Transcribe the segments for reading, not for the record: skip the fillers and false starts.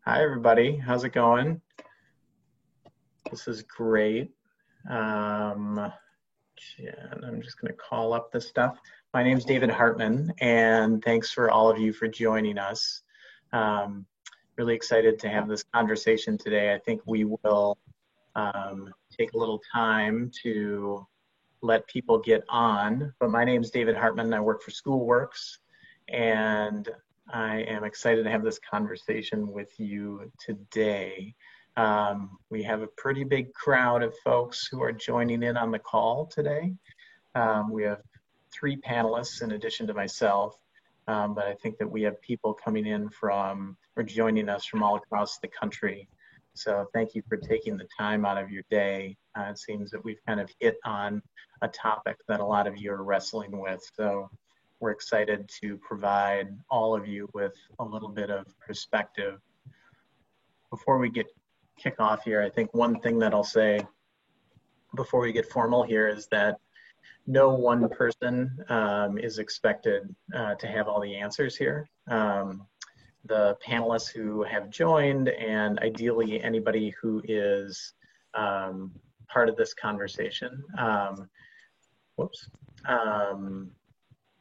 Hi, everybody. How's it going? This is great. Um, Jen, I'm just going to call up this stuff. My name is David Hartman, and thanks for all of you for joining us. Um, really excited to have this conversation today. I think we will take a little time to let people get on. But my name is David Hartman. I work for SchoolWorks, and I am excited to have this conversation with you today. We have a pretty big crowd of folks who are joining in on the call today. We have three panelists in addition to myself, but I think that we have people coming in from or joining us from all across the country. So thank you for taking the time out of your day. It seems that we've kind of hit on a topic that a lot of you are wrestling with. So we're excited to provide all of you with a little bit of perspective. Before we kick off here, I think one thing that I'll say before we get formal here is that no one person is expected to have all the answers here. The panelists who have joined, and ideally anybody who is part of this conversation,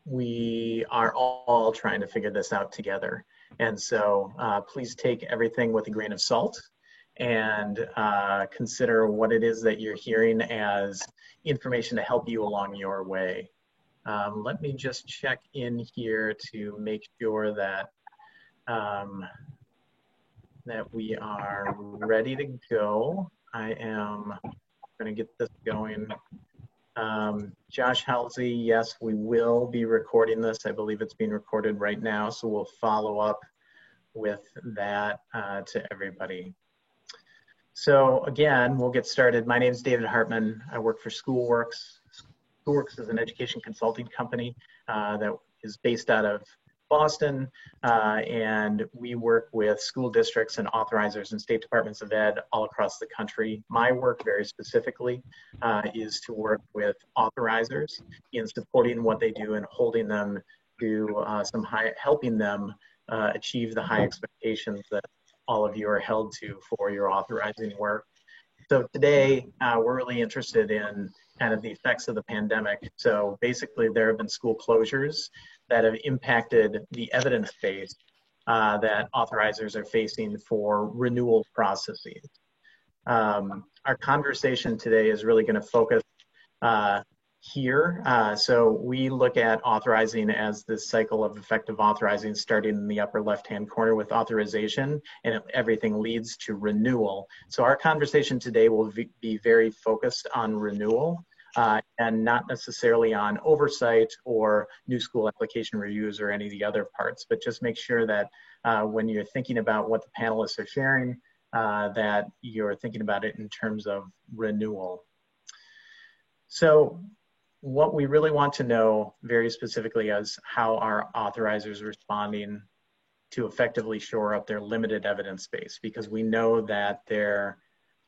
we are all trying to figure this out together. And so please take everything with a grain of salt and consider what it is that you're hearing as information to help you along your way. Let me just check in here to make sure that that we are ready to go. I am going to get this going. Josh Halsey, yes, we will be recording this. I believe it's being recorded right now, so we'll follow up with that to everybody. So again, we'll get started. My name is David Hartman. I work for SchoolWorks. SchoolWorks is an education consulting company that is based out of Boston, and we work with school districts and authorizers and state departments of ed all across the country. My work very specifically is to work with authorizers in supporting what they do and holding them to helping them achieve the high expectations that all of you are held to for your authorizing work. So today, we're really interested in kind of the effects of the pandemic. So basically, there have been school closures that have impacted the evidence base that authorizers are facing for renewal processes. Our conversation today is really going to focus here. So we look at authorizing as this cycle of effective authorizing starting in the upper left-hand corner with authorization, and everything leads to renewal. So our conversation today will be very focused on renewal and not necessarily on oversight or new school application reviews or any of the other parts, but just make sure that when you're thinking about what the panelists are sharing, that you're thinking about it in terms of renewal. So what we really want to know very specifically is how our authorizers are responding to effectively shore up their limited evidence base, because we know that they're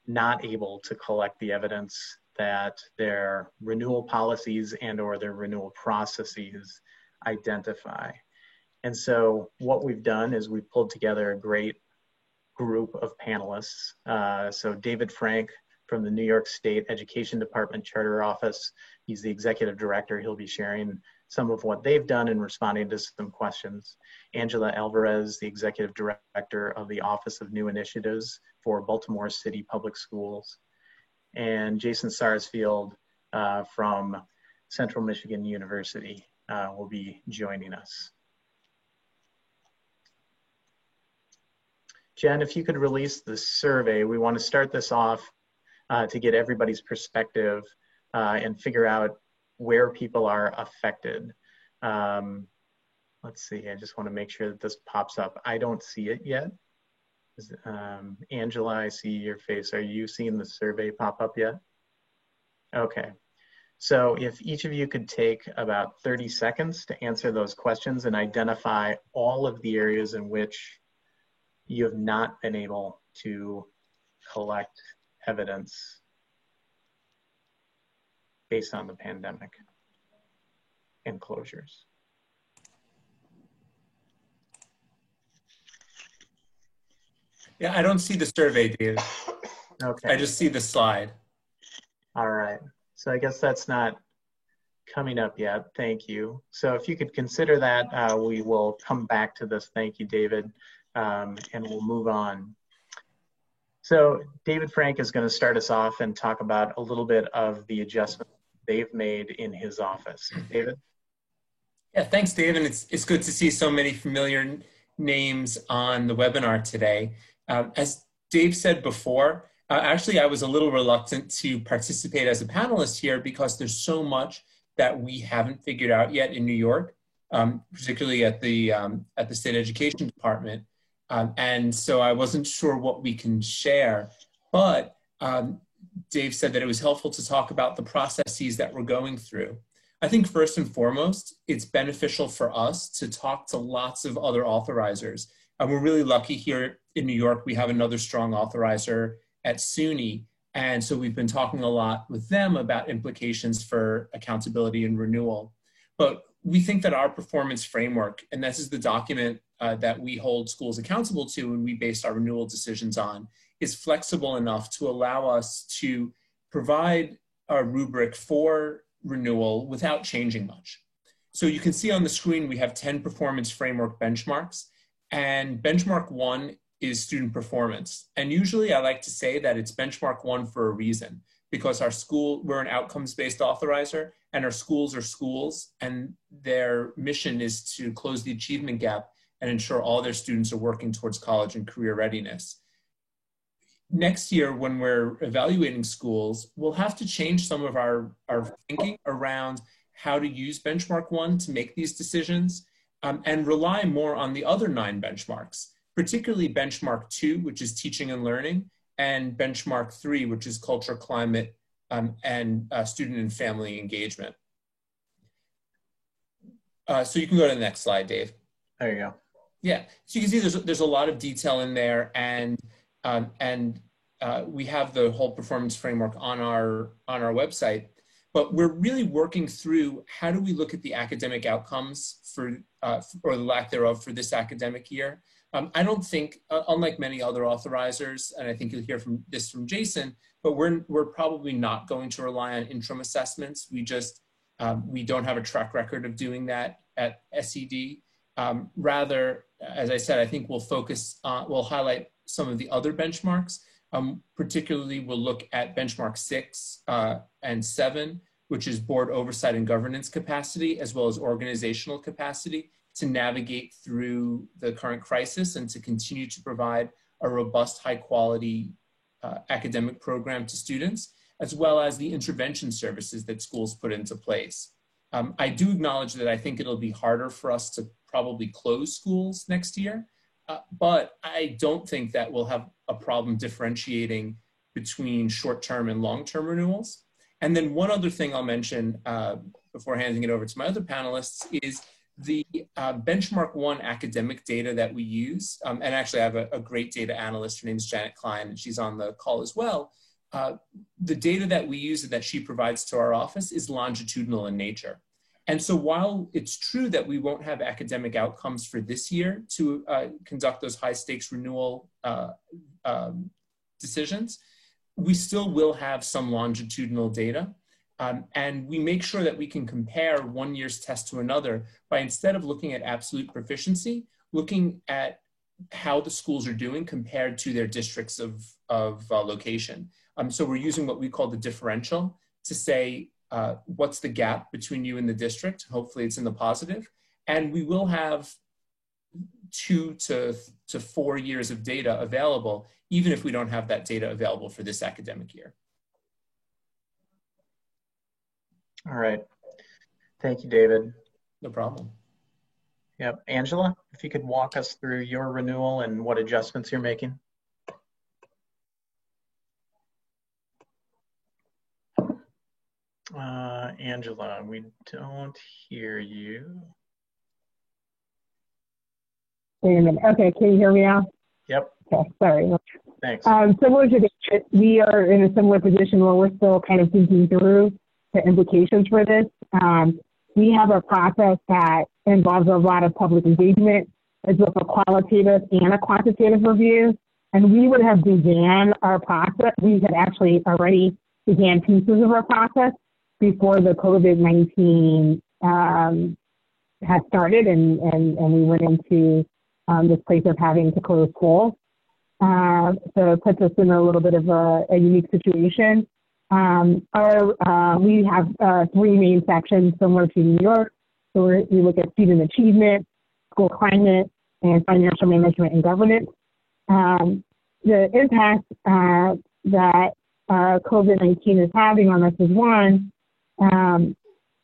not able to collect the evidence that their renewal policies and or their renewal processes identify. And so what we've done is we've pulled together a great group of panelists. So David Frank from the New York State Education Department Charter Office. He's the executive director. He'll be sharing some of what they've done and responding to some questions. Angela Alvarez, the executive director of the Office of New Initiatives for Baltimore City Public Schools. And Jason Sarsfield from Central Michigan University will be joining us. Jen, if you could release the survey, we want to start this off to get everybody's perspective and figure out where people are affected. Let's see, I just want to make sure that this pops up. I don't see it yet. Angela, I see your face. Are you seeing the survey pop up yet? Okay. So if each of you could take about 30 seconds to answer those questions and identify all of the areas in which you have not been able to collect evidence based on the pandemic and closures. Yeah, I don't see the survey, Dave. Okay. I just see the slide. All right. So I guess that's not coming up yet. Thank you. So if you could consider that, we will come back to this. Thank you, David. And we'll move on. So David Frank is going to start us off and talk about a little bit of the adjustments they've made in his office. David? Yeah, thanks, Dave. And it's good to see so many familiar names on the webinar today. As Dave said before, actually, I was a little reluctant to participate as a panelist here because there's so much that we haven't figured out yet in New York, particularly at the State Education Department. And so I wasn't sure what we can share, but Dave said that it was helpful to talk about the processes that we're going through. I think first and foremost, it's beneficial for us to talk to lots of other authorizers. And we're really lucky here in New York, we have another strong authorizer at SUNY. And so we've been talking a lot with them about implications for accountability and renewal. But we think that our performance framework, and this is the document that we hold schools accountable to and we base our renewal decisions on, is flexible enough to allow us to provide a rubric for renewal without changing much. So you can see on the screen, we have 10 performance framework benchmarks, and benchmark 1 is student performance. And usually I like to say that it's benchmark 1 for a reason, because we're an outcomes-based authorizer, and our schools are schools, and their mission is to close the achievement gap and ensure all their students are working towards college and career readiness. Next year, when we're evaluating schools, we'll have to change some of our thinking around how to use benchmark 1 to make these decisions, and rely more on the other 9 benchmarks, particularly benchmark 2, which is teaching and learning, and benchmark 3, which is culture, climate, and student and family engagement. So you can go to the next slide, Dave. There you go. Yeah, so you can see there's a lot of detail in there, and we have the whole performance framework on our website. But we're really working through how do we look at the academic outcomes for or the lack thereof for this academic year. I don't think, unlike many other authorizers, and I think you'll hear from Jason, but we're probably not going to rely on interim assessments. We don't have a track record of doing that at SED. Rather, as I said, I think we'll highlight some of the other benchmarks. Particularly, we'll look at benchmark 6 and 7, which is board oversight and governance capacity, as well as organizational capacity to navigate through the current crisis and to continue to provide a robust, high quality academic program to students, as well as the intervention services that schools put into place. I do acknowledge that I think it'll be harder for us to probably close schools next year, but I don't think that we'll have a problem differentiating between short-term and long-term renewals. And then one other thing I'll mention before handing it over to my other panelists is the benchmark 1 academic data that we use. And actually I have a great data analyst, her name is Janet Klein, and she's on the call as well. The data that we use and that she provides to our office is longitudinal in nature. And so while it's true that we won't have academic outcomes for this year to conduct those high stakes renewal decisions, we still will have some longitudinal data. And we make sure that we can compare one year's test to another by, instead of looking at absolute proficiency, looking at how the schools are doing compared to their districts of location. So we're using what we call the differential to say, what's the gap between you and the district? Hopefully it's in the positive. And we will have 2 to 4 years of data available, even if we don't have that data available for this academic year. All right. Thank you, David. No problem. Yep. Angela, if you could walk us through your renewal and what adjustments you're making. Angela, we don't hear you. Wait a minute. Okay, can you hear me now? Yep. Okay, sorry. Thanks. Similar to this, we are in a similar position where we're still kind of thinking through the implications for this. We have a process that involves a lot of public engagement, as well as a qualitative and a quantitative review. And we would have began our process. We had actually already began pieces of our process before the COVID-19 had started, and we went into this place of having to close schools. So it puts us in a little bit of a unique situation. We have three main sections similar to New York. So we look at student achievement, school climate, and financial management and governance. The impact that COVID-19 is having on us is one,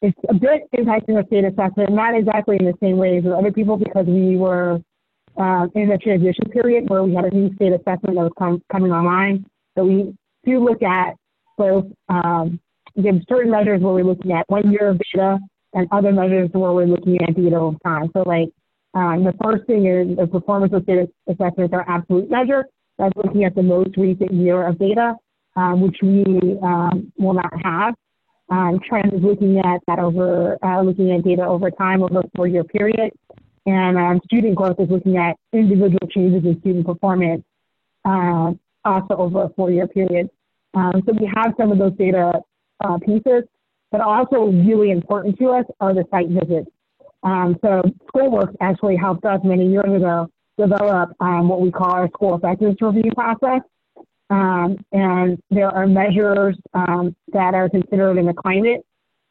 it's a bit impacting our state assessment, not exactly in the same way as other people, because we were in a transition period where we had a new state assessment that was coming online. So we do look at both certain measures where we're looking at 1 year of data and other measures where we're looking at data over time. So like the first thing is the performance of state assessments are absolute measure. That's looking at the most recent year of data, which we will not have. Trend is looking at that looking at data over time over a 4-year period. And student growth is looking at individual changes in student performance also over a 4-year period. So we have some of those data pieces, but also really important to us are the site visits. So SchoolWorks actually helped us many years ago develop what we call our school effectiveness review process. And there are measures that are considered in the climate,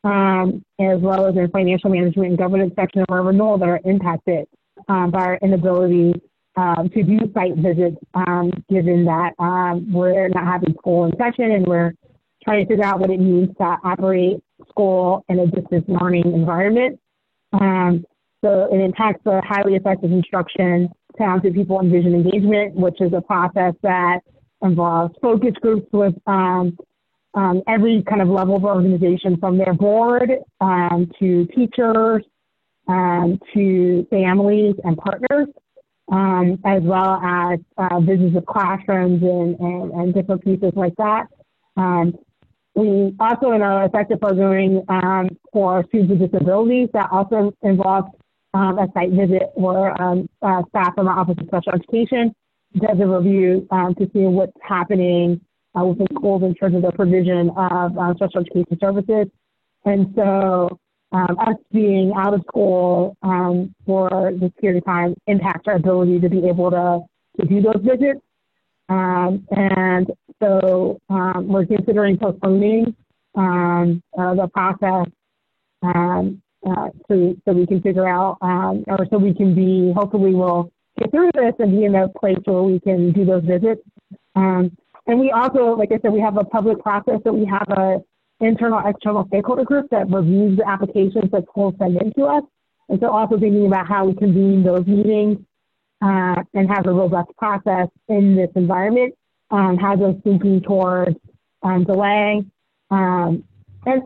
as well as in financial management and governance section of our renewal that are impacted by our inability to do site visits, given that we're not having school in session and we're trying to figure out what it means to operate school in a distance learning environment. So it impacts the highly effective instruction, talented people, and vision engagement, which is a process that involves focus groups with every kind of level of organization, from their board to teachers to families and partners, as well as visits of classrooms and different pieces like that. We also, in our effective programming for students with disabilities, that also involves a site visit where staff from our Office of Special Education does a review to see what's happening within schools in terms of the provision of special education services. And so us being out of school for this period of time impacts our ability to be able to do those visits. And so we're considering postponing the process so we can figure out, or so we can be, hopefully we'll get through this and be in a place where we can do those visits. And we also, like I said, we have a public process, that we have a internal, external stakeholder group that reviews the applications that schools send in to us. And so also thinking about how we convene those meetings and have a robust process in this environment, has us thinking towards delay. And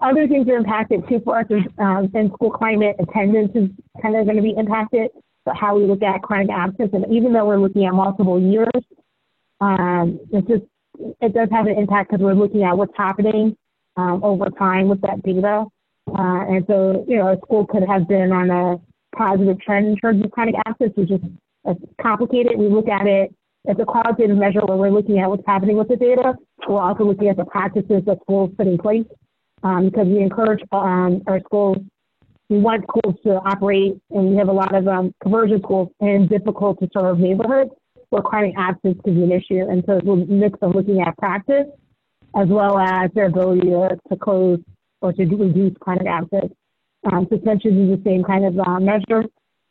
other things are impacted too for us. In school climate, attendance is kind of going to be impacted, but how we look at chronic absence. And even though we're looking at multiple years, it does have an impact because we're looking at what's happening over time with that data. And so, a school could have been on a positive trend in terms of chronic absence, which is complicated. We look at it as a qualitative measure where we're looking at what's happening with the data. We're also looking at the practices that schools put in place, because we encourage our schools, we want schools to operate, and we have a lot of conversion schools in difficult to serve neighborhoods where chronic absence could be an issue. And so it's a mix of looking at practice as well as their ability to close or to reduce chronic absence. Suspension is the same kind of measure.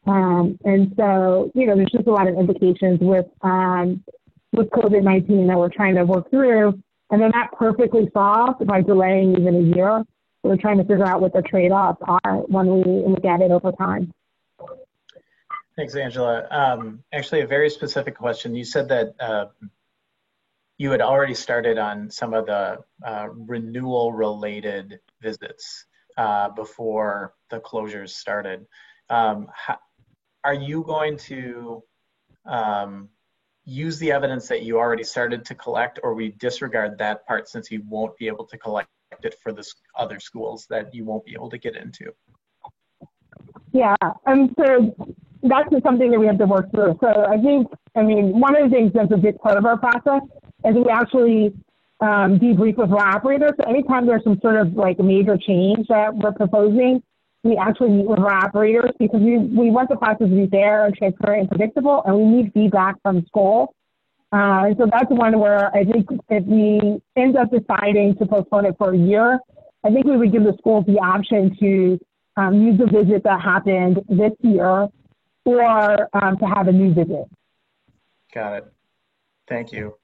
And so, there's just a lot of implications with COVID-19 that we're trying to work through. And they're not perfectly solved by delaying even a year. We're trying to figure out what the trade-offs are when we look at it over time. Thanks, Angela. Actually, a very specific question. You said that you had already started on some of the renewal-related visits before the closures started. Are you going to use the evidence that you already started to collect, or we disregard that part since you won't be able to collect it for the other schools that you won't be able to get into? Yeah, so that's just something that we have to work through. So I think, I mean, one of the things that's a big part of our process is we actually debrief with our operators. So anytime there's some sort of like major change that we're proposing, we actually meet with our operators because we want the process to be fair and transparent and predictable, and we need feedback from school. And so that's one where I think if we end up deciding to postpone it for a year, I think we would give the schools the option to use the visit that happened this year or to have a new visit. Got it. Thank you.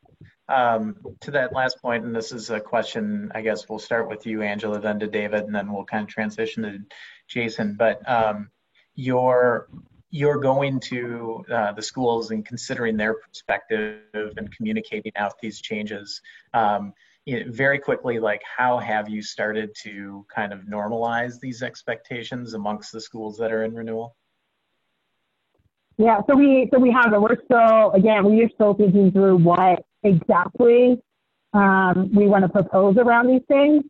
To that last point, and this is a question, I guess we'll start with you, Angela, then to David, and then we'll kind of transition to Jason. But you're going to the schools and considering their perspective and communicating out these changes. Very quickly, like how have you started to kind of normalize these expectations amongst the schools that are in renewal? Yeah, so we have it. We're still thinking through what exactly we want to propose around these things.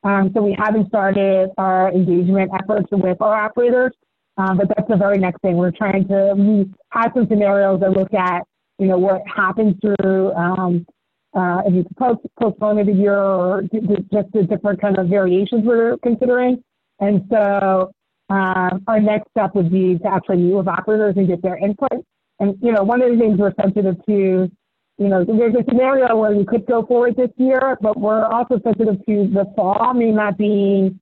So we haven't started our engagement efforts with our operators, but that's the very next thing. We have some scenarios that look at, what happens through if you postpone it a year or just the different kind of variations we're considering. And so our next step would be to actually meet with operators and get their input. And, one of the things we're sensitive to, there's a scenario where we could go forward this year, but we're also sensitive to the fall may not be,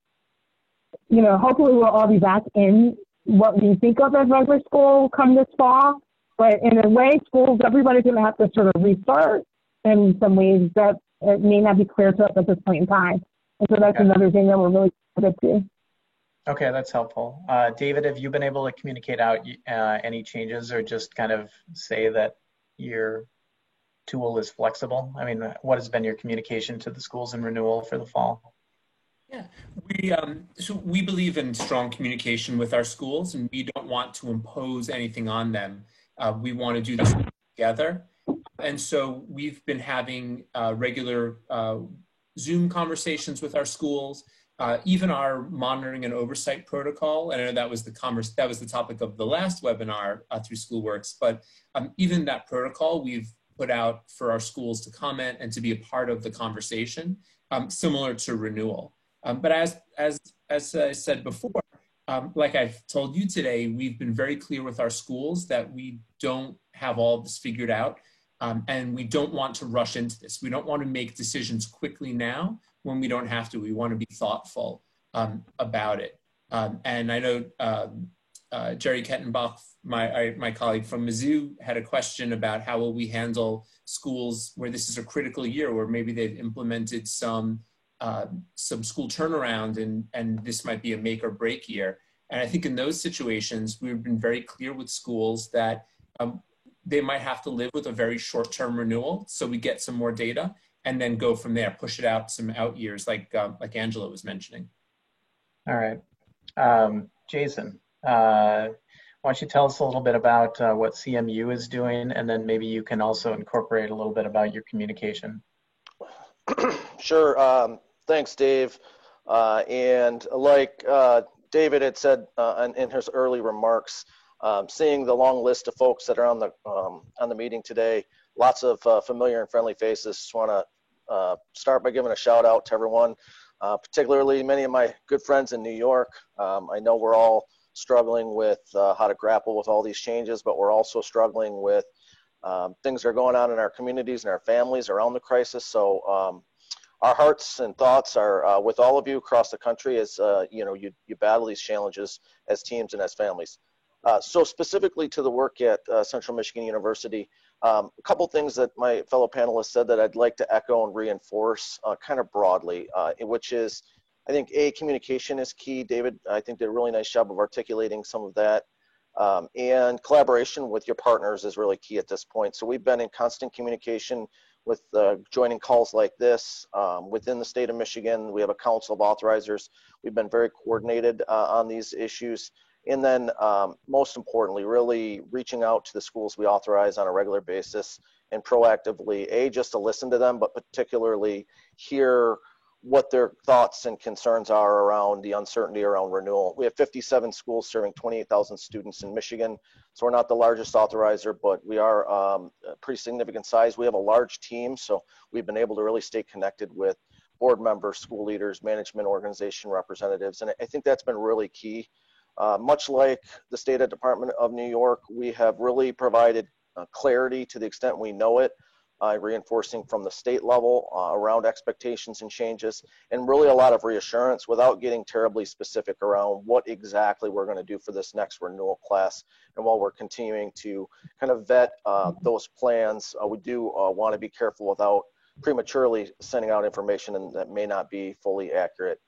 hopefully we'll all be back in what we think of as regular school come this fall. But in a way, schools, everybody's going to have to sort of restart in some ways that it may not be clear to us at this point in time. And so that's another thing that we're really committed to. Okay, that's helpful. David, have you been able to communicate out any changes or just kind of say that your tool is flexible? I mean, what has been your communication to the schools in renewal for the fall? Yeah, so we believe in strong communication with our schools, and we don't want to impose anything on them. We want to do this together. And so we've been having regular Zoom conversations with our schools, even our monitoring and oversight protocol. And I know that was the topic of the last webinar through SchoolWorks, but even that protocol we've put out for our schools to comment and to be a part of the conversation, similar to renewal. But as I said before, like I've told you today, we've been very clear with our schools that we don't have all this figured out, and we don't want to rush into this. We don't want to make decisions quickly now when we don't have to. We want to be thoughtful about it. And I know Jerry Kettenbach, my colleague from Mizzou, had a question about how will we handle schools where this is a critical year, where maybe they've implemented some school turnaround and this might be a make or break year. And I think in those situations, we've been very clear with schools that they might have to live with a very short-term renewal. So we get some more data and then go from there, push it out some out years like Angela was mentioning. All right. Jason, why don't you tell us a little bit about what CMU is doing, and then maybe you can also incorporate a little bit about your communication. Sure. Thanks, Dave. And like David had said in his early remarks, seeing the long list of folks that are on the meeting today, lots of familiar and friendly faces. Just want to start by giving a shout out to everyone, particularly many of my good friends in New York. I know we're all struggling with how to grapple with all these changes, but we're also struggling with things that are going on in our communities and our families around the crisis. So our hearts and thoughts are with all of you across the country as you battle these challenges as teams and as families. So specifically to the work at Central Michigan University, a couple things that my fellow panelists said that I'd like to echo and reinforce kind of broadly, which is, I think, communication is key. David, I think, did a really nice job of articulating some of that. And collaboration with your partners is really key at this point. So we've been in constant communication with joining calls like this within the state of Michigan. We have a council of authorizers. We've been very coordinated on these issues. And then most importantly, really reaching out to the schools we authorize on a regular basis and proactively, just to listen to them, but particularly hear what their thoughts and concerns are around the uncertainty around renewal. We have 57 schools serving 28,000 students in Michigan. So we're not the largest authorizer, but we are a pretty significant size. We have a large team, so we've been able to really stay connected with board members, school leaders, management organization representatives, and I think that's been really key. Much like the State Department of New York, we have really provided clarity to the extent we know it, reinforcing from the state level around expectations and changes, and really a lot of reassurance without getting terribly specific around what exactly we're going to do for this next renewal class. And while we're continuing to kind of vet those plans, we do want to be careful without prematurely sending out information that may not be fully accurate.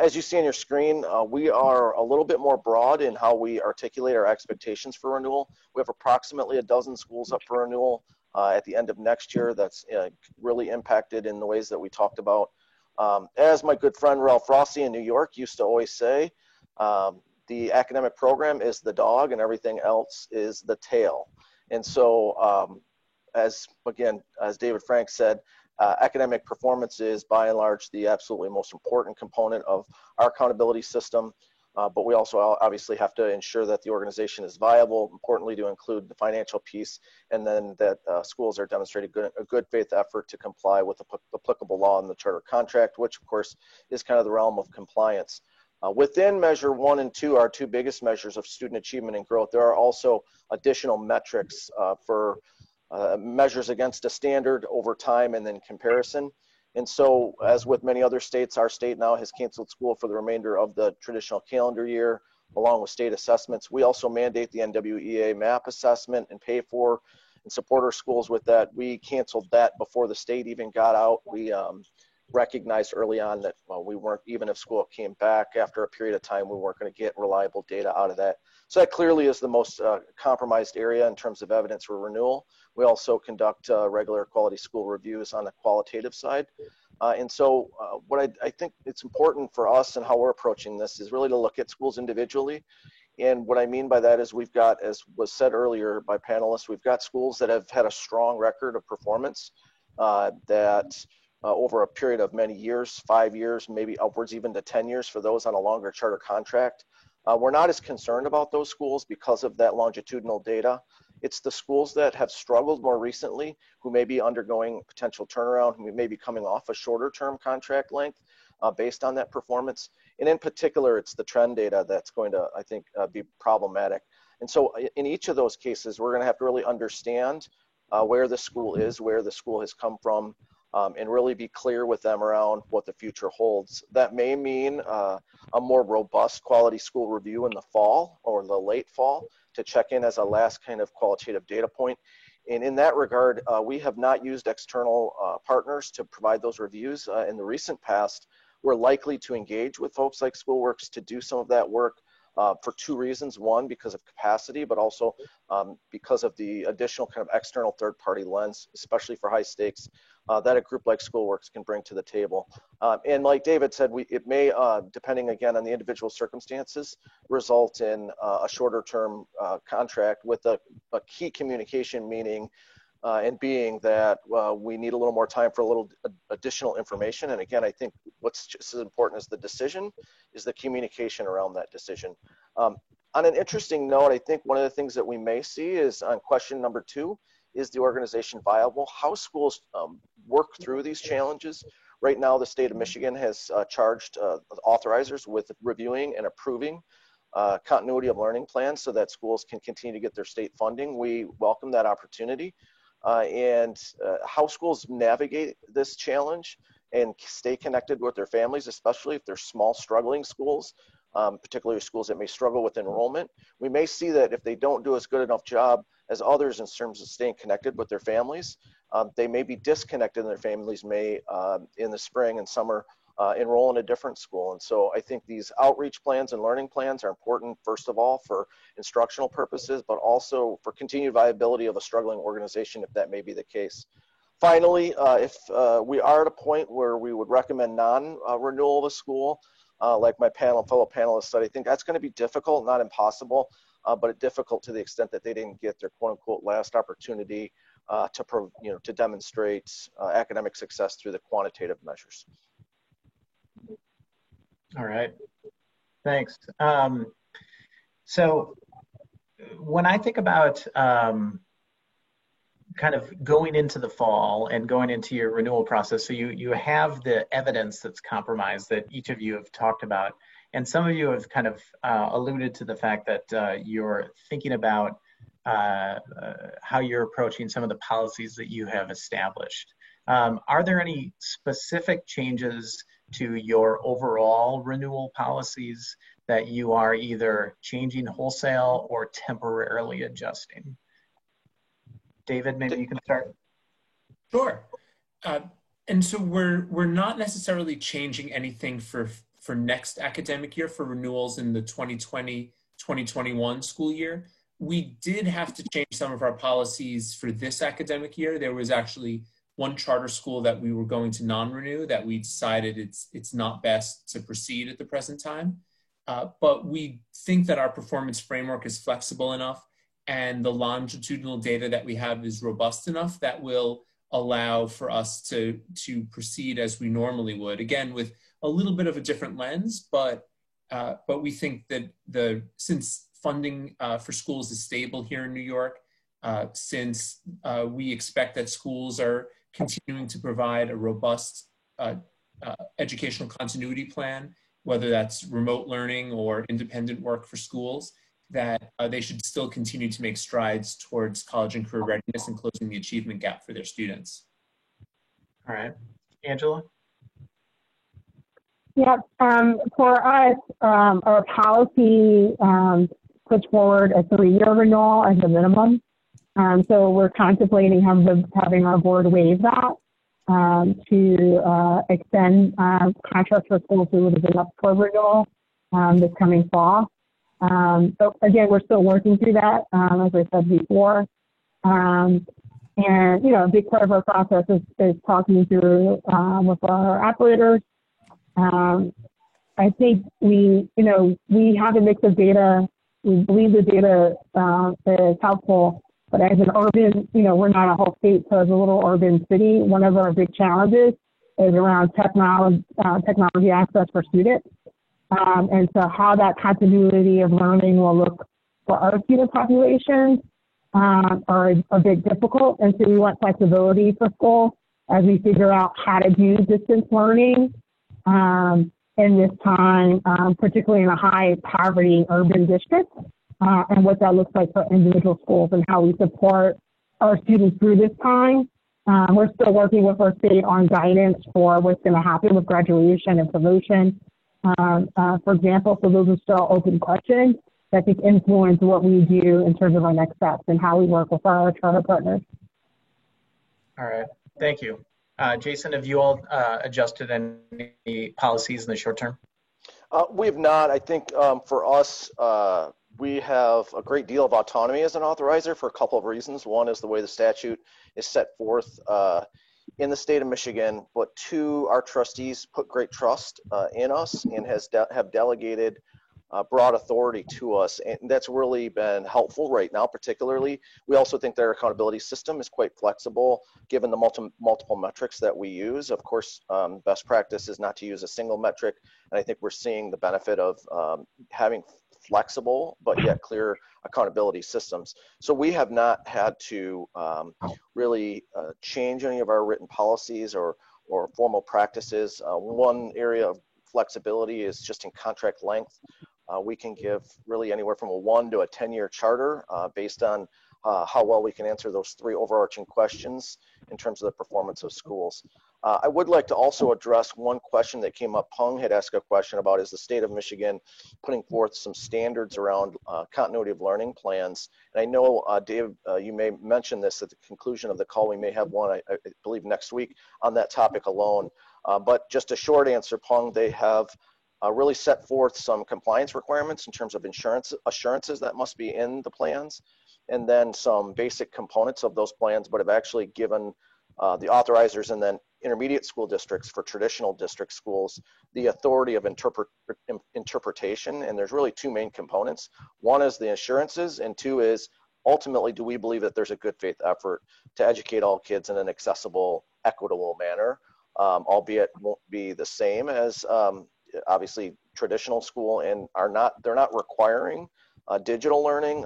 As you see on your screen, we are a little bit more broad in how we articulate our expectations for renewal. We have approximately a dozen schools up for renewal at the end of next year. That's really impacted in the ways that we talked about. As my good friend Ralph Rossi in New York used to always say, the academic program is the dog and everything else is the tail. And so as David Frank said, academic performance is by and large the absolutely most important component of our accountability system. But we also obviously have to ensure that the organization is viable, importantly to include the financial piece, and then that schools are demonstrating a good faith effort to comply with the applicable law and the charter contract, which of course is kind of the realm of compliance. Within measure 1 and 2, our two biggest measures of student achievement and growth, there are also additional metrics for measures against a standard over time and then comparison. And so, as with many other states, our state now has canceled school for the remainder of the traditional calendar year, along with state assessments. We also mandate the NWEA MAP assessment and pay for and support our schools with that. We canceled that before the state even got out. We recognized early on that we weren't, even if school came back after a period of time, we weren't going to get reliable data out of that. So that clearly is the most compromised area in terms of evidence for renewal. We also conduct regular quality school reviews on the qualitative side. And so what I think it's important for us and how we're approaching this is really to look at schools individually. And what I mean by that is we've got, as was said earlier by panelists, we've got schools that have had a strong record of performance that over a period of many years, 5 years, maybe upwards even to 10 years for those on a longer charter contract. We're not as concerned about those schools because of that longitudinal data. It's the schools that have struggled more recently, who may be undergoing potential turnaround, who may be coming off a shorter term contract length based on that performance. And in particular, it's the trend data that's going to, I think, be problematic. And so in each of those cases, we're going to have to really understand where the school is, where the school has come from, and really be clear with them around what the future holds. That may mean a more robust quality school review in the fall or the late fall to check in as a last kind of qualitative data point. And in that regard, we have not used external partners to provide those reviews. In the recent past, we're likely to engage with folks like SchoolWorks to do some of that work for two reasons. One, because of capacity, but also because of the additional kind of external third-party lens, especially for high stakes, that a group like SchoolWorks can bring to the table. And like David said, it may, depending again on the individual circumstances, result in a shorter term contract with a key communication meaning and being that we need a little more time for a little additional information. And again, I think what's just as important as the decision is the communication around that decision. On an interesting note, I think one of the things that we may see is on question number 2, is the organization viable? How schools work through these challenges. Right now, the state of Michigan has charged authorizers with reviewing and approving continuity of learning plans so that schools can continue to get their state funding. We welcome that opportunity. And how schools navigate this challenge and stay connected with their families, especially if they're small, struggling schools, particularly schools that may struggle with enrollment. We may see that if they don't do as good enough job as others in terms of staying connected with their families, they may be disconnected and their families may, in the spring and summer, enroll in a different school. And so I think these outreach plans and learning plans are important, first of all, for instructional purposes, but also for continued viability of a struggling organization, if that may be the case. Finally, if we are at a point where we would recommend non-renewal of a school, like my fellow panelists said, I think that's going to be difficult, not impossible, but difficult to the extent that they didn't get their quote-unquote last opportunity to demonstrate academic success through the quantitative measures. All right, thanks. So when I think about kind of going into the fall and going into your renewal process, so you have the evidence that's compromised that each of you have talked about, and some of you have kind of alluded to the fact that you're thinking about how you're approaching some of the policies that you have established. Are there any specific changes to your overall renewal policies that you are either changing wholesale or temporarily adjusting? David, maybe you can start. Sure. And so we're not necessarily changing anything for next academic year for renewals in the 2020-2021 school year. We did have to change some of our policies for this academic year. There was actually one charter school that we were going to non-renew that we decided it's not best to proceed at the present time. But we think that our performance framework is flexible enough and the longitudinal data that we have is robust enough that will allow for us to proceed as we normally would. Again, with a little bit of a different lens, but we think that since funding for schools is stable here in New York, since we expect that schools are continuing to provide a robust educational continuity plan, whether that's remote learning or independent work for schools, that they should still continue to make strides towards college and career readiness and closing the achievement gap for their students. All right. Angela? Yep. For us, our policy puts forward a 3-year renewal as a minimum. So we're contemplating having our board waive that to extend contracts for schools who would have been up for renewal this coming fall. But again, we're still working through that, as I said before. And, you know, a big part of our process is talking through with our operators. I think we have a mix of data. We believe the data is helpful, but as an urban, we're not a whole state, so as a little urban city, one of our big challenges is around technology access for students. And so how that continuity of learning will look for our student populations are a bit difficult. And so we want flexibility for schools as we figure out how to do distance learning in this time, particularly in a high poverty urban district, and what that looks like for individual schools and how we support our students through this time. We're still working with our state on guidance for what's going to happen with graduation and promotion. For example, so those are still open questions that could influence what we do in terms of our next steps and how we work with our charter partners. All right, thank you. Jason, have you all adjusted any policies in the short term? We have not. I think for us, we have a great deal of autonomy as an authorizer for a couple of reasons. One is the way the statute is set forth in the state of Michigan, but two, our trustees put great trust in us and have delegated broad authority to us, and that's really been helpful right now. Particularly, we also think their accountability system is quite flexible given the multiple metrics that we use. Of course, best practice is not to use a single metric, and I think we're seeing the benefit of having flexible but yet clear accountability systems. So we have not had to really change any of our written policies or formal practices. One area of flexibility is just in contract length. We can give really anywhere from a 1 to a 10-year charter based on how well we can answer those 3 overarching questions in terms of the performance of schools. I would like to also address one question that came up. Peng had asked a question about, is the state of Michigan putting forth some standards around continuity of learning plans? And I know, Dave, you may mention this at the conclusion of the call. We may have one, I believe, next week on that topic alone. But just a short answer, Peng, they have really set forth some compliance requirements in terms of assurances that must be in the plans, and then some basic components of those plans, but have actually given the authorizers and then intermediate school districts for traditional district schools the authority of interpretation. And there's really 2 main components. One is the assurances, and 2 is ultimately, do we believe that there's a good faith effort to educate all kids in an accessible, equitable manner, albeit won't be the same as obviously traditional school, and they're not requiring digital learning.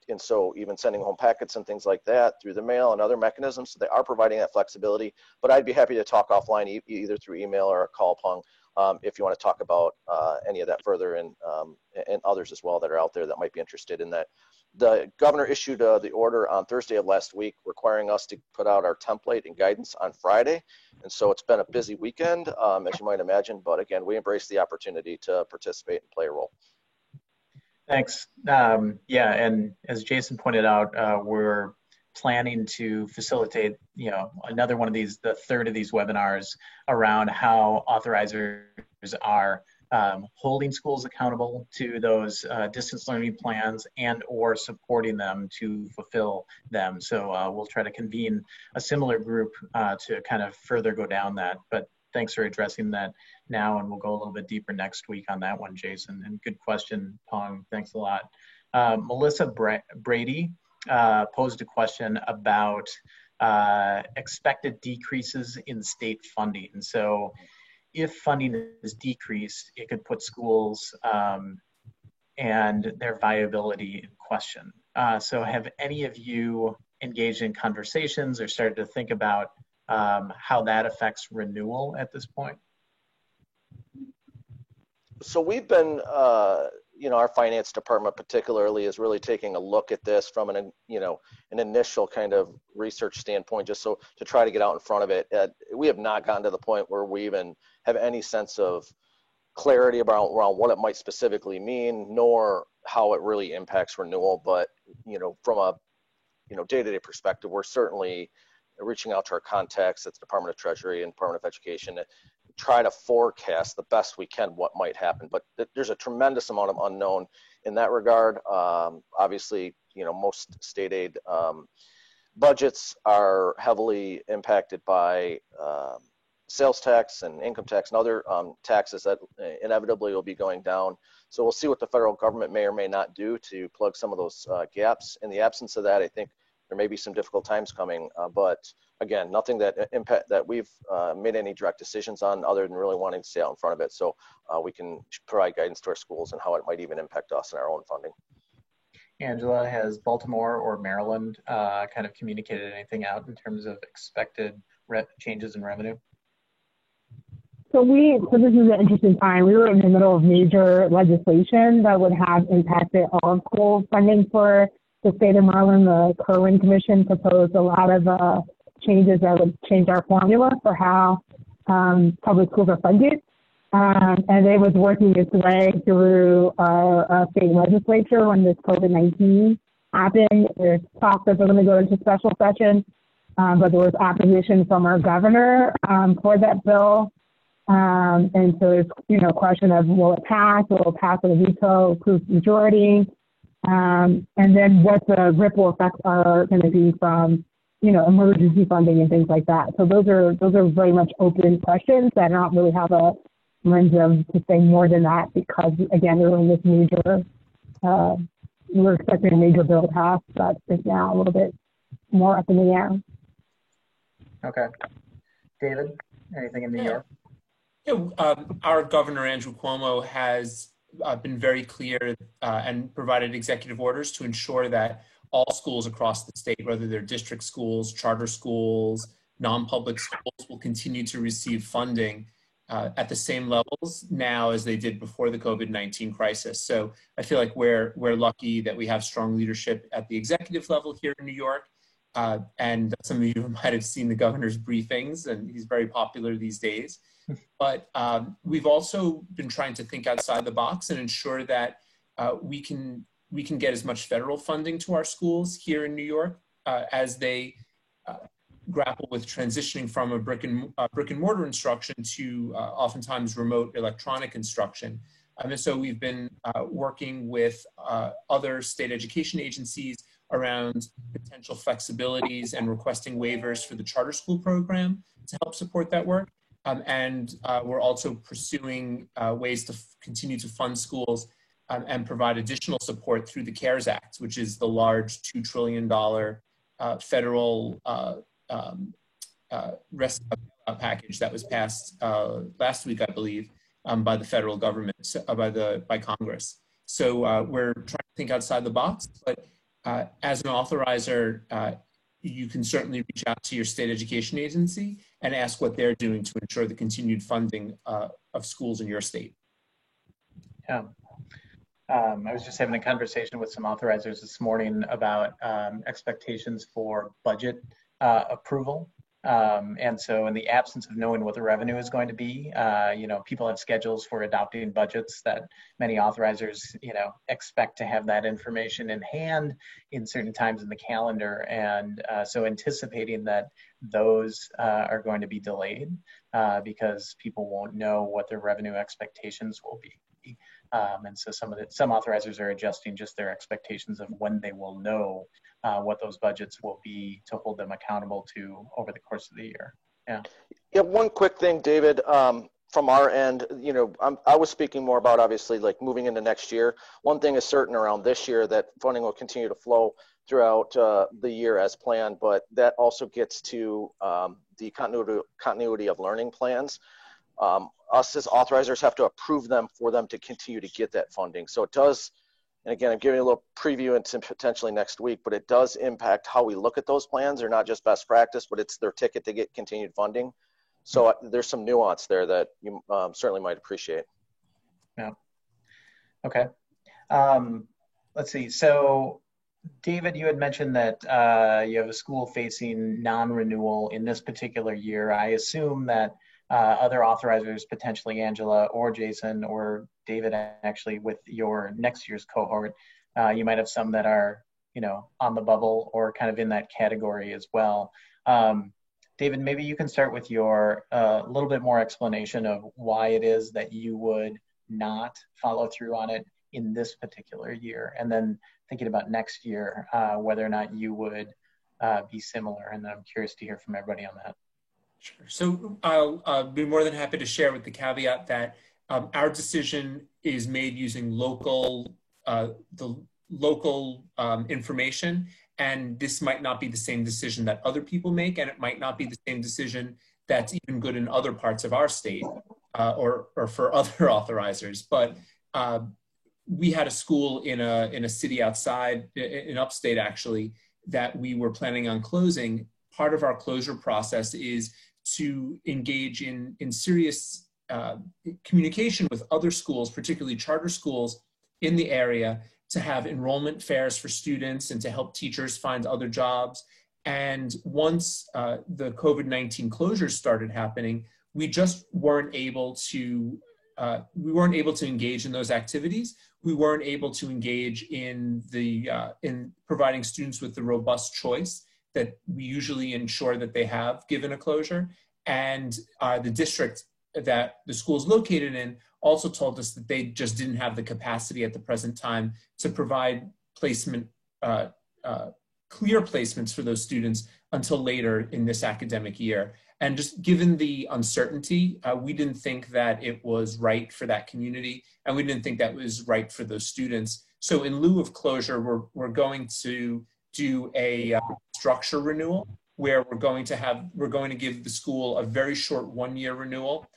And so even sending home packets and things like that through the mail and other mechanisms, so they are providing that flexibility. But I'd be happy to talk offline, either through email or a call, Pung, if you want to talk about any of that further, and others as well that are out there that might be interested in that. The governor issued the order on Thursday of last week requiring us to put out our template and guidance on Friday. And so it's been a busy weekend, as you might imagine. But again, we embrace the opportunity to participate and play a role. Thanks. Yeah, and as Jason pointed out, we're planning to facilitate, another one of these, the third of these webinars around how authorizers are holding schools accountable to those distance learning plans and or supporting them to fulfill them. So we'll try to convene a similar group to kind of further go down that. But thanks for addressing that now, and we'll go a little bit deeper next week on that one, Jason. And good question, Pong. Thanks a lot. Melissa Brady posed a question about expected decreases in state funding. And so if funding is decreased, it could put schools and their viability in question. So have any of you engaged in conversations or started to think about how that affects renewal at this point? So we've been, our finance department particularly is really taking a look at this from an initial kind of research standpoint, just so to try to get out in front of it. We have not gotten to the point where we even have any sense of clarity around what it might specifically mean, nor how it really impacts renewal. But, from a, day-to-day perspective, we're certainly reaching out to our contacts at the Department of Treasury and Department of Education to try to forecast the best we can what might happen. But there's a tremendous amount of unknown in that regard. Obviously, most state aid budgets are heavily impacted by sales tax and income tax and other taxes that inevitably will be going down. So we'll see what the federal government may or may not do to plug some of those gaps. In the absence of that, I think there may be some difficult times coming, but again, nothing that we've made any direct decisions on, other than really wanting to stay out in front of it, so we can provide guidance to our schools and how it might even impact us in our own funding. Angela, has Baltimore or Maryland kind of communicated anything out in terms of expected changes in revenue? So this is an interesting time. We were in the middle of major legislation that would have impacted all of school funding for the state of Maryland. The Kerwin Commission proposed a lot of changes that would change our formula for how public schools are funded. And it was working its way through our state legislature when this COVID-19 happened. There's talk that they're going to go into special session, but there was opposition from our governor for that bill. And so there's, a question of will it pass with a veto-proof majority? And then what the ripple effects are going to be from, emergency funding and things like that. So those are very much open questions that don't really have a lens to say more than that, because again, we're in this major, we're expecting a major bill to pass that is now a little bit more up in the air. Okay. David, anything in New York? Yeah, our governor, Andrew Cuomo, has been very clear and provided executive orders to ensure that all schools across the state, whether they're district schools, charter schools, non-public schools, will continue to receive funding at the same levels now as they did before the COVID-19 crisis. So I feel like we're lucky that we have strong leadership at the executive level here in New York. And some of you might have seen the governor's briefings, and he's very popular these days. But we've also been trying to think outside the box and ensure that we can get as much federal funding to our schools here in New York as they grapple with transitioning from a brick and mortar instruction to oftentimes remote electronic instruction. And so we've been working with other state education agencies around potential flexibilities and requesting waivers for the charter school program to help support that work. And we're also pursuing ways to continue to fund schools and provide additional support through the CARES Act, which is the large $2 trillion federal rescue package that was passed last week, I believe, by the federal government, by Congress. So we're trying to think outside the box, but as an authorizer, you can certainly reach out to your state education agency and ask what they're doing to ensure the continued funding of schools in your state. Yeah. I was just having a conversation with some authorizers this morning about expectations for budget approval. And so in the absence of knowing what the revenue is going to be, people have schedules for adopting budgets that many authorizers, expect to have that information in hand in certain times in the calendar. And so anticipating that those are going to be delayed because people won't know what their revenue expectations will be. And so some authorizers are adjusting just their expectations of when they will know what those budgets will be to hold them accountable to over the course of the year. Yeah. Yeah. One quick thing, David, from our end, I was speaking more about obviously like moving into next year. One thing is certain around this year that funding will continue to flow throughout the year as planned, but that also gets to the continuity of learning plans. Us as authorizers have to approve them for them to continue to get that funding. So it does, and again, I'm giving you a little preview into potentially next week, but it does impact how we look at those plans. They're not just best practice, but it's their ticket to get continued funding. So there's some nuance there that you certainly might appreciate. Yeah. Okay. Let's see. So David, you had mentioned that you have a school facing non-renewal in this particular year. I assume that other authorizers, potentially Angela or Jason or David, actually with your next year's cohort, you might have some that are, on the bubble or kind of in that category as well. David, maybe you can start with your little bit more explanation of why it is that you would not follow through on it in this particular year, and then thinking about next year, whether or not you would be similar. And then I'm curious to hear from everybody on that. Sure. So I'll be more than happy to share with the caveat that our decision is made using local information, and this might not be the same decision that other people make, and it might not be the same decision that's even good in other parts of our state or for other authorizers. But we had a school in a city outside, in upstate actually, that we were planning on closing. Part of our closure process is to engage in serious communication with other schools, particularly charter schools in the area, to have enrollment fairs for students and to help teachers find other jobs. And once the COVID-19 closures started happening, we just weren't able to engage in those activities. We weren't able to engage in in providing students with the robust choice that we usually ensure that they have given a closure. And the district that the school is located in also told us that they just didn't have the capacity at the present time to provide placement, clear placements for those students until later in this academic year. And just given the uncertainty, we didn't think that it was right for that community, and we didn't think that was right for those students. So in lieu of closure, we're going to do a structure renewal, where we're going to give the school a very short 1-year renewal,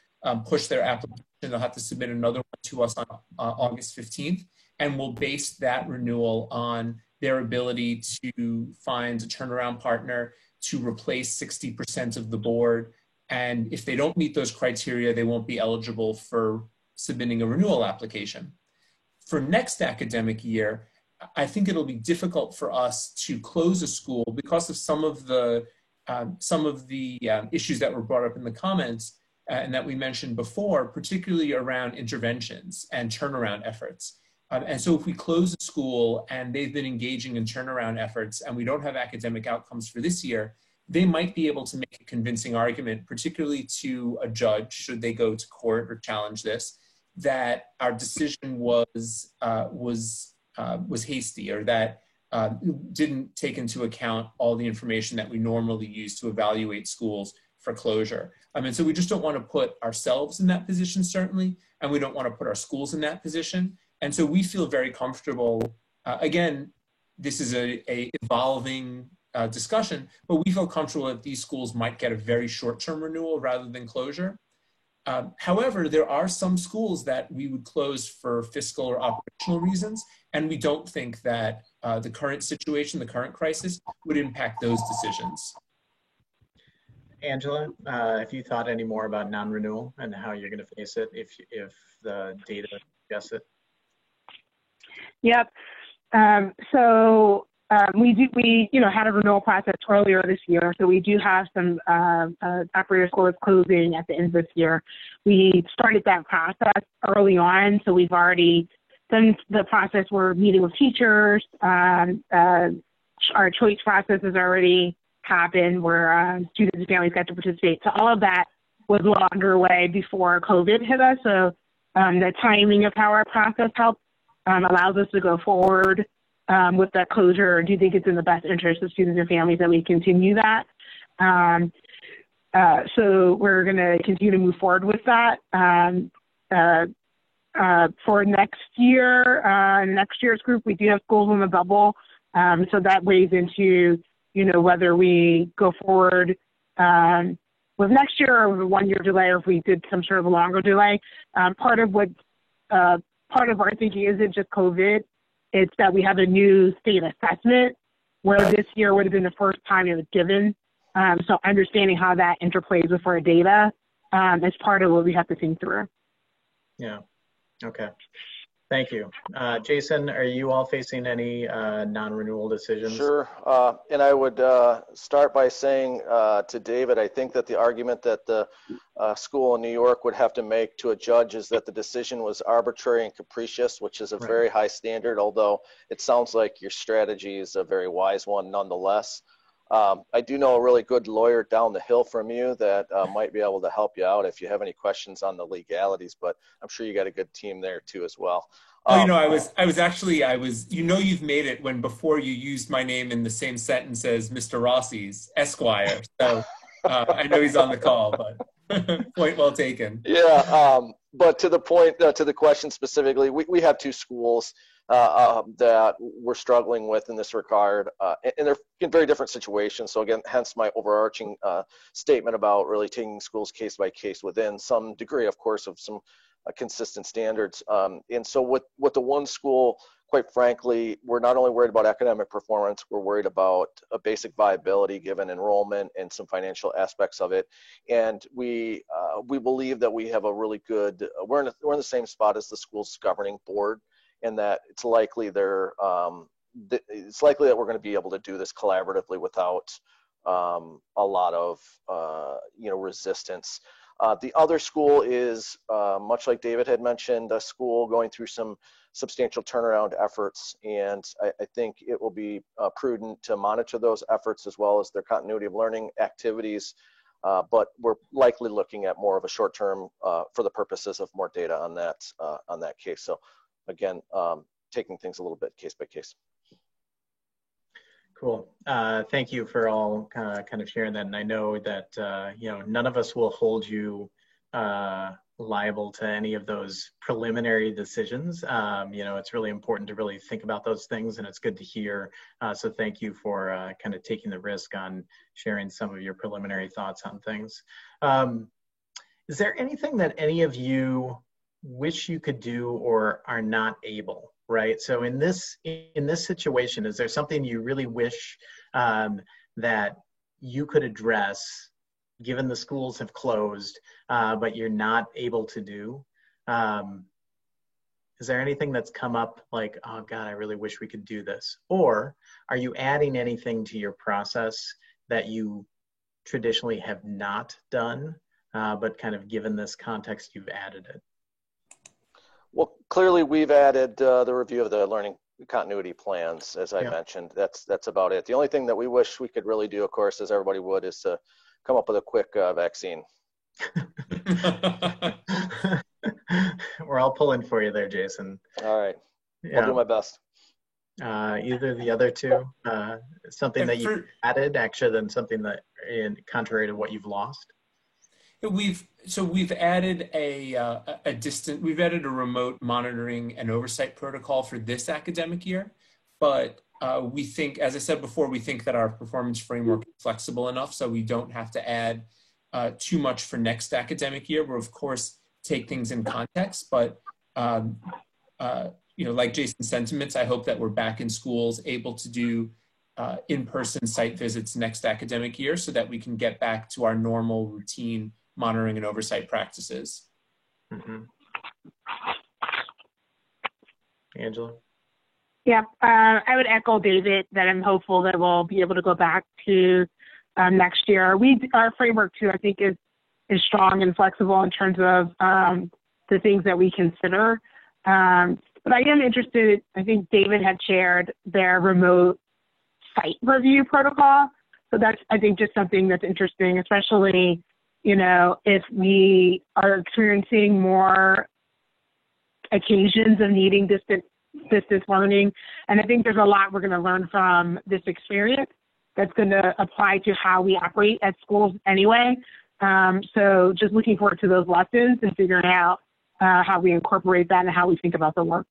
push their application. They'll have to submit another one to us on August 15th, and we'll base that renewal on their ability to find a turnaround partner to replace 60% of the board. And if they don't meet those criteria, they won't be eligible for submitting a renewal application. For next academic year, I think it'll be difficult for us to close a school because of some of the issues that were brought up in the comments and that we mentioned before, particularly around interventions and turnaround efforts. And so if we close a school and they've been engaging in turnaround efforts and we don't have academic outcomes for this year, they might be able to make a convincing argument, particularly to a judge, should they go to court or challenge this, that our decision was hasty, or that didn't take into account all the information that we normally use to evaluate schools for closure. And so we just don't want to put ourselves in that position, certainly, and we don't want to put our schools in that position. And so we feel very comfortable. Again, this is a evolving discussion, but we feel comfortable that these schools might get a very short-term renewal rather than closure. However, there are some schools that we would close for fiscal or operational reasons, and we don't think that the current situation, the current crisis, would impact those decisions. Angela, have you thought any more about non-renewal and how you're going to face it if the data suggests it? Yep. We had a renewal process earlier this year, so we do have some operator schools closing at the end of this year. We started that process early on, so we've already done the process. We're meeting with teachers. Our choice process has already happened where students and families got to participate. So all of that was well underway before COVID hit us. So the timing of how our process helped allows us to go forward with that closure. Do you think it's in the best interest of students and families that we continue that? So we're going to continue to move forward with that. For next year's group, we do have schools on the bubble. So that weighs into, whether we go forward with next year or with a 1 year delay, or if we did some sort of a longer delay. Part of our thinking isn't just COVID. It's that we have a new state assessment where this year would have been the first time it was given. So understanding how that interplays with our data is part of what we have to think through. Yeah. Okay. Thank you. Jason, are you all facing any non-renewal decisions? Sure. And I would start by saying to David, I think that the argument that the school in New York would have to make to a judge is that the decision was arbitrary and capricious, which is a very high standard, although it sounds like your strategy is a very wise one nonetheless. I do know a really good lawyer down the hill from you that might be able to help you out if you have any questions on the legalities, but I'm sure you got a good team there too as well. You've made it when before you used my name in the same sentence as Mr. Rossi's, Esquire. So I know he's on the call, but point well taken. Yeah, but to the point, to the question specifically, we have two schools that we're struggling with in this regard, and they're in very different situations. So again, hence my overarching statement about really taking schools case by case within some degree, of course, of some consistent standards. And so with the one school, quite frankly, we're not only worried about academic performance, we're worried about a basic viability given enrollment and some financial aspects of it. And we believe that we have a really good, we're in the same spot as the school's governing board, and that it's likely that we're going to be able to do this collaboratively without a lot of resistance. The other school is, much like David had mentioned, a school going through some substantial turnaround efforts, and I think it will be prudent to monitor those efforts as well as their continuity of learning activities, but we're likely looking at more of a short-term for the purposes of more data on that case. So again, taking things a little bit case by case. Cool. Thank you for all kind of sharing that. And I know that, none of us will hold you liable to any of those preliminary decisions. It's really important to really think about those things, and it's good to hear. So thank you for kind of taking the risk on sharing some of your preliminary thoughts on things. Is there anything that any of you wish you could do or are not able? Right. So in this situation, is there something you really wish that you could address, given the schools have closed, but you're not able to do? Is there anything that's come up like, oh God, I really wish we could do this? Or are you adding anything to your process that you traditionally have not done, but kind of given this context, you've added it? Well, clearly we've added the review of the learning continuity plans, as I mentioned. That's about it. The only thing that we wish we could really do, of course, as everybody would, is to come up with a quick vaccine. We're all pulling for you there, Jason. All right. I'll do my best. Either the other two, something that you added actually than something that contrary to what you've lost? We've added we've added a remote monitoring and oversight protocol for this academic year, but we think, as I said before, we think that our performance framework is flexible enough so we don't have to add too much for next academic year. We'll of course take things in context, but like Jason's sentiments, I hope that we're back in schools able to do in-person site visits next academic year so that we can get back to our normal routine monitoring and oversight practices. Mm-hmm. Angela? Yeah, I would echo David that I'm hopeful that we'll be able to go back to next year. Our framework too, I think, is strong and flexible in terms of the things that we consider. But I am interested, I think David had shared their remote site review protocol. So that's, I think, just something that's interesting, especially, if we are experiencing more occasions of needing distance learning. And I think there's a lot we're going to learn from this experience that's going to apply to how we operate at schools anyway. So just looking forward to those lessons and figuring out how we incorporate that and how we think about the work.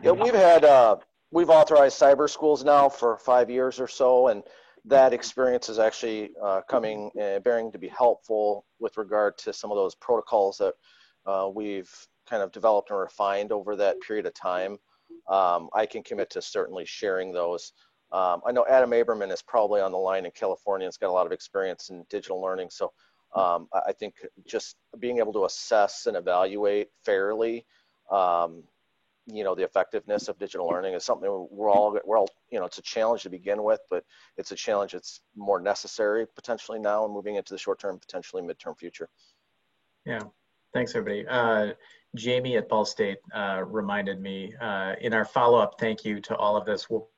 Yeah, we've authorized cyber schools now for 5 years or so, and that experience is actually bearing to be helpful with regard to some of those protocols that we've kind of developed and refined over that period of time. I can commit to certainly sharing those. I know Adam Aberman is probably on the line in California. He's got a lot of experience in digital learning. So I think just being able to assess and evaluate fairly, the effectiveness of digital learning is something we're all, it's a challenge to begin with, but it's a challenge that's more necessary potentially now and moving into the short-term, potentially midterm future. Yeah, thanks everybody. Jamie at Ball State reminded me in our follow-up thank you to all of this, we'll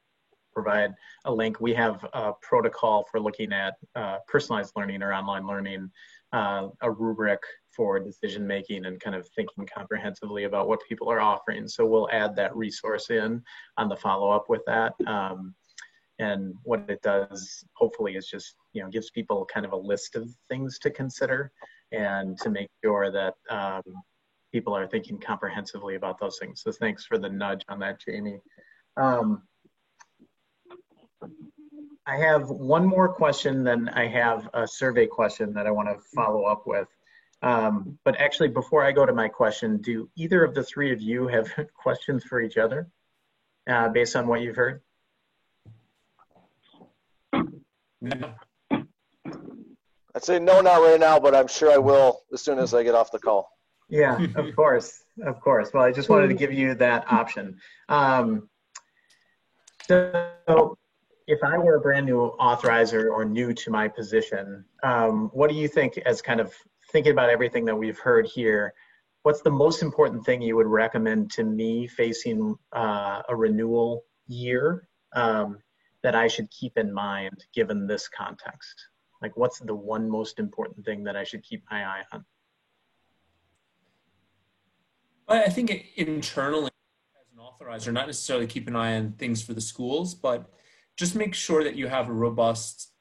provide a link. We have a protocol for looking at personalized learning or online learning, a rubric for decision making and kind of thinking comprehensively about what people are offering. So we'll add that resource in on the follow-up with that. And what it does, hopefully, is just, gives people kind of a list of things to consider and to make sure that people are thinking comprehensively about those things. So thanks for the nudge on that, Jamie. I have one more question, then I have a survey question that I want to follow up with. But actually, before I go to my question, do either of the three of you have questions for each other based on what you've heard? No. I'd say no, not right now, but I'm sure I will as soon as I get off the call. Yeah, of course, of course. Well, I just wanted to give you that option. So if I were a brand new authorizer or new to my position, what do you think, as kind of thinking about everything that we've heard here, what's the most important thing you would recommend to me facing a renewal year that I should keep in mind given this context? Like, what's the one most important thing that I should keep my eye on? Well, I think internally as an authorizer, not necessarily keep an eye on things for the schools, but just make sure that you have a robust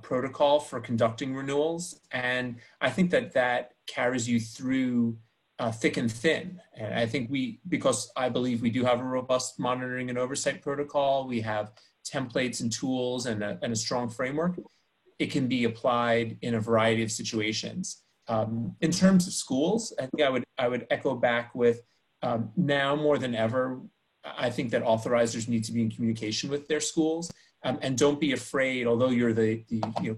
protocol for conducting renewals. And I think that carries you through thick and thin. And I think because I believe we do have a robust monitoring and oversight protocol, we have templates and tools and a strong framework, it can be applied in a variety of situations. In terms of schools, I think I would echo back with now more than ever, I think that authorizers need to be in communication with their schools, and don't be afraid, although you're the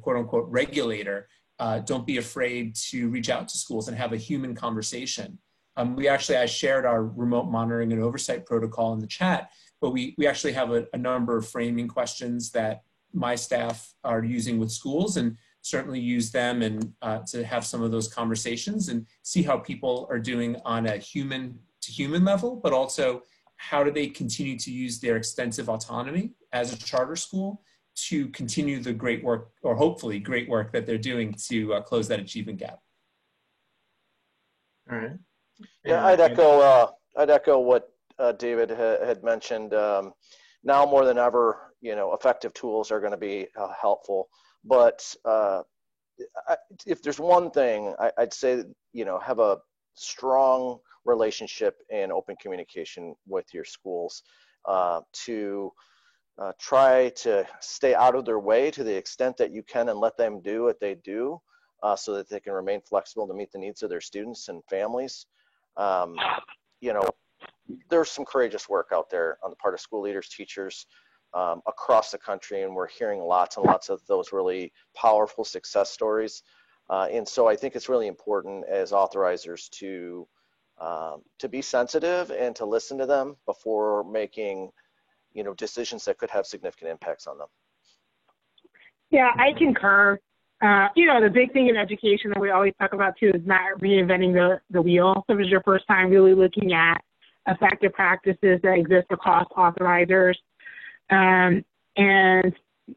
quote unquote regulator, don't be afraid to reach out to schools and have a human conversation. I shared our remote monitoring and oversight protocol in the chat, but we actually have a number of framing questions that my staff are using with schools, and certainly use them and to have some of those conversations and see how people are doing on a human to human level, but also how do they continue to use their extensive autonomy as a charter school to continue the great work, or hopefully great work, that they're doing to close that achievement gap. All right. Yeah, I'd echo what David had mentioned. Now more than ever, effective tools are going to be helpful. But if there's one thing, I'd say, have a strong relationship and open communication with your schools to try to stay out of their way to the extent that you can and let them do what they do. so that they can remain flexible to meet the needs of their students and families. You know, there's some courageous work out there on the part of school leaders, teachers across the country, and we're hearing lots and lots of those really powerful success stories. And so I think it's really important as authorizers to be sensitive and to listen to them before making, you know, decisions that could have significant impacts on them. Yeah, I concur. You know, the big thing in education that we always talk about too is not reinventing the wheel. So it was your first time really looking at effective practices that exist across authorizers, and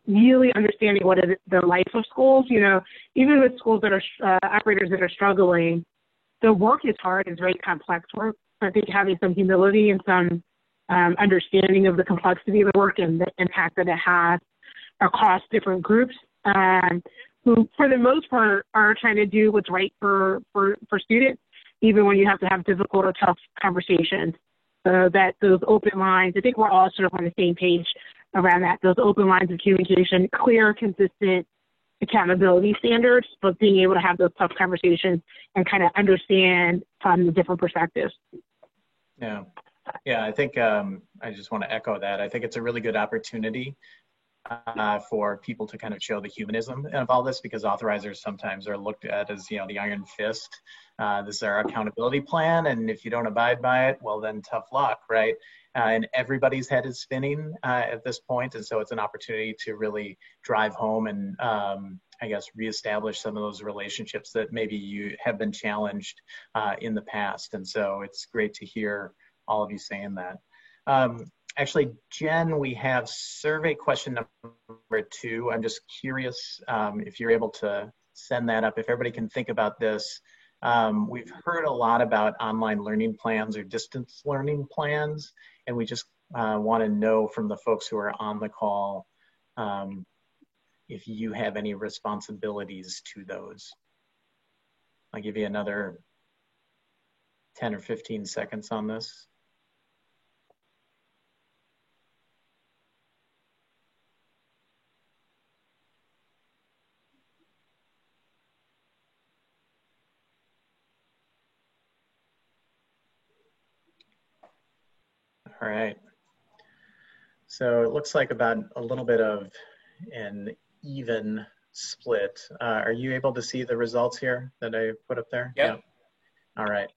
really understanding what is the life of schools. You know, even with schools that are operators that are struggling, the work is hard. It's very complex work. So I think having some humility and some understanding of the complexity of the work and the impact that it has across different groups, who for the most part are trying to do what's right for students, even when you have to have difficult or tough conversations. So that those open lines, I think we're all sort of on the same page around that, those open lines of communication, clear, consistent accountability standards, but being able to have those tough conversations and kind of understand from the different perspectives. Yeah, I think I just want to echo that. I think it's a really good opportunity for people to kind of show the humanism of all this, because authorizers sometimes are looked at as, you know, the iron fist. This is our accountability plan, and if you don't abide by it, well, then tough luck, right? And everybody's head is spinning at this point, and so it's an opportunity to really drive home and I guess reestablish some of those relationships that maybe you have been challenged in the past. And so it's great to hear all of you saying that. Actually, Jen, we have survey question number 2. I'm just curious if you're able to send that up, if everybody can think about this. We've heard a lot about online learning plans or distance learning plans, and we just want to know from the folks who are on the call if you have any responsibilities to those. I'll give you another 10 or 15 seconds on this. All right. So it looks like about a little bit of an even split. Are you able to see the results here that I put up there? Yeah. All right.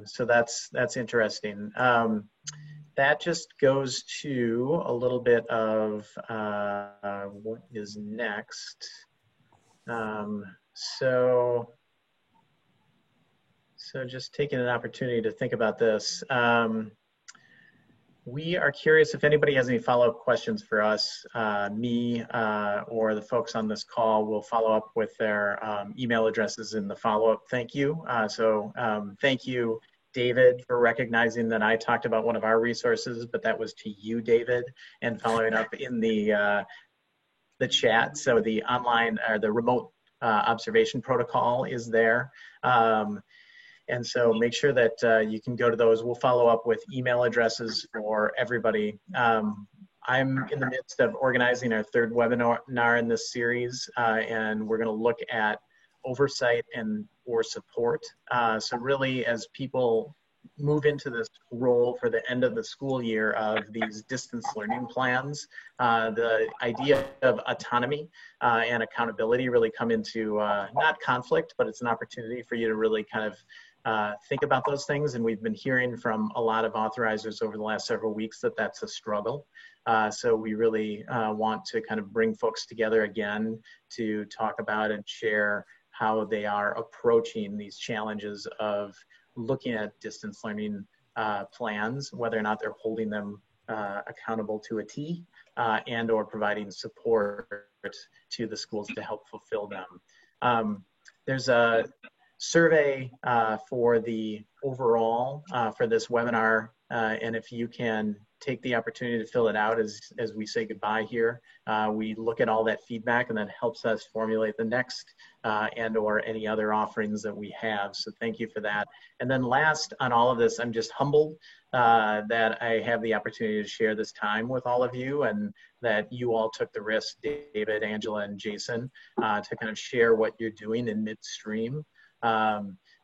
So that's interesting. That just goes to a little bit of what is next. So just taking an opportunity to think about this. We are curious if anybody has any follow-up questions for us. Me or the folks on this call will follow up with their email addresses in the follow-up. Thank you. Thank you, David, for recognizing that I talked about one of our resources, but that was to you, David, and following up in the chat. So the online or the remote observation protocol is there. And so make sure that you can go to those. We'll follow up with email addresses for everybody. I'm in the midst of organizing our 3rd webinar in this series, and we're going to look at oversight or support. So really, as people move into this role for the end of the school year of these distance learning plans, the idea of autonomy and accountability really come into not conflict, but it's an opportunity for you to really kind of think about those things. And we've been hearing from a lot of authorizers over the last several weeks that that's a struggle. So we really want to kind of bring folks together again to talk about and share how they are approaching these challenges of looking at distance learning plans, whether or not they're holding them accountable to a T and or providing support to the schools to help fulfill them. There's a survey for the overall for this webinar, and if you can take the opportunity to fill it out as we say goodbye here. We look at all that feedback, and that helps us formulate the next and or any other offerings that we have. So thank you for that. And then last on all of this, I'm just humbled that I have the opportunity to share this time with all of you, and that you all took the risk, David, Angela, and Jason, to kind of share what you're doing in midstream.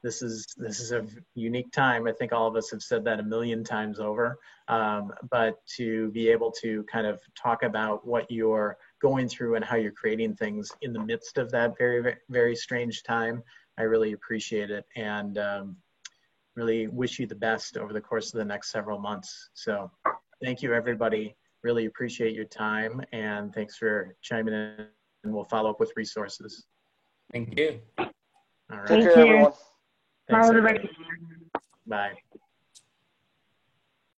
This is a unique time. I think all of us have said that a million times over. But to be able to kind of talk about what you're going through and how you're creating things in the midst of that very, very strange time, I really appreciate it, and really wish you the best over the course of the next several months. So thank you, everybody. Really appreciate your time, and thanks for chiming in, and we'll follow up with resources. Thank you. All right. Take care, everyone. Thanks, Bye, everybody. Bye.